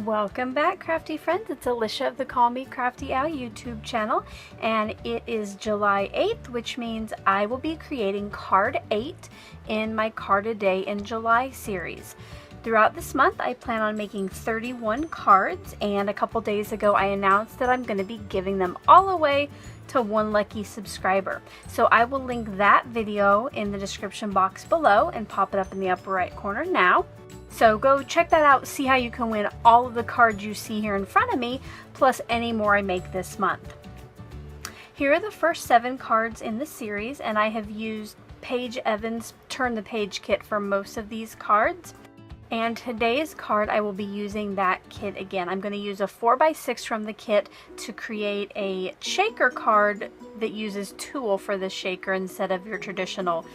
Welcome back, crafty friends. It's Alicia of the Call Me Crafty Al YouTube channel, and it is July 8th, which means I will be creating card 8 in my Card a Day in July series. Throughout this month, I plan on making 31 cards, and a couple days ago I announced that I'm going to be giving them all away to one lucky subscriber. So I will link that video in the description box below and pop it up in the upper right corner now. So go check that out, see how you can win all of the cards you see here in front of me, plus any more I make this month. Here are the first 7 cards in the series, and I have used Paige Evans Turn the Page kit for most of these cards. And today's card, I will be using that kit again. I'm going to use a 4x6 from the kit to create a shaker card that uses tulle for the shaker instead of your traditional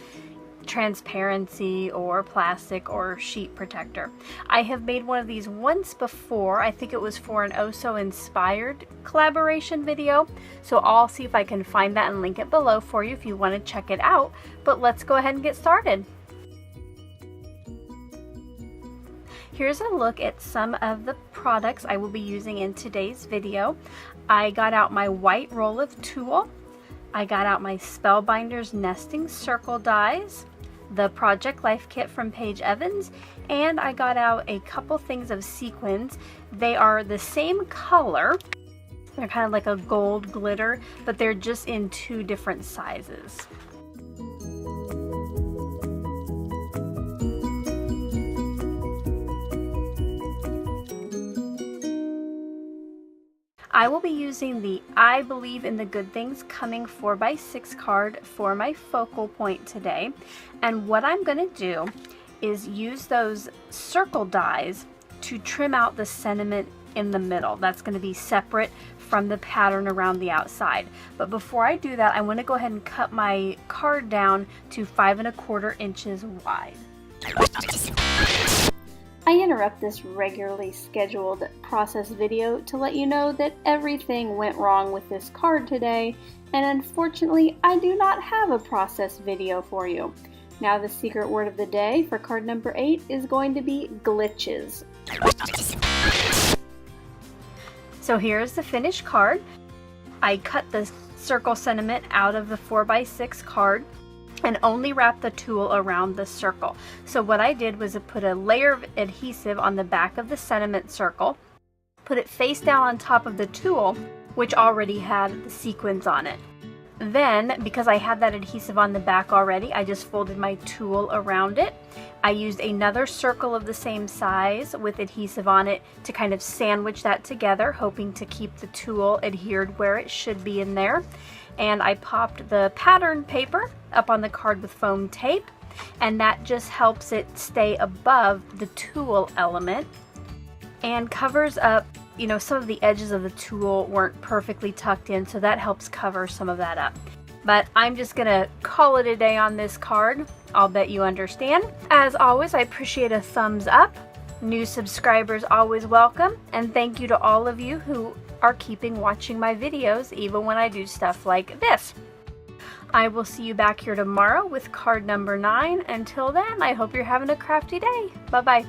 transparency or plastic or sheet protector. I have made one of these once before. I think it was for an Oso inspired collaboration video, so I'll see if I can find that and link it below for you if you want to check it out. But let's go ahead and get started. Here's a look at some of the products I will be using in today's video. I got out my white roll of tulle, I got out my Spellbinders nesting circle dies, the Project Life kit from Paige Evans, and I got out a couple things of sequins. They are the same color, they're kind of like a gold glitter, but they're just in 2 different sizes. I will be using the I Believe in the Good Things Coming 4x6 card for my focal point today. And what I'm going to do is use those circle dies to trim out the sentiment in the middle. That's going to be separate from the pattern around the outside. But before I do that, I want to go ahead and cut my card down to 5 1/4 inches wide. I interrupt this regularly scheduled process video to let you know that everything went wrong with this card today, and unfortunately I do not have a process video for you. Now the secret word of the day for card number 8 is going to be glitches. So here's the finished card. I cut the circle sentiment out of the 4x6 card and only wrap the tulle around the circle. So what I did was I put a layer of adhesive on the back of the sentiment circle, put it face down on top of the tulle, which already had the sequins on it. Then, because I had that adhesive on the back already, I just folded my tulle around it. I used another circle of the same size with adhesive on it to kind of sandwich that together, hoping to keep the tulle adhered where it should be in there. And I popped the pattern paper up on the card with foam tape, and that just helps it stay above the tulle element and covers up, you know, some of the edges of the tulle weren't perfectly tucked in, so that helps cover some of that up. But I'm just gonna call it a day on this card. I'll bet you understand. As always, I appreciate a thumbs up. New subscribers always welcome, and thank you to all of you who are keeping watching my videos even when I do stuff like this. I will see you back here tomorrow with card number 9. Until then, I hope you're having a crafty day. Bye-bye.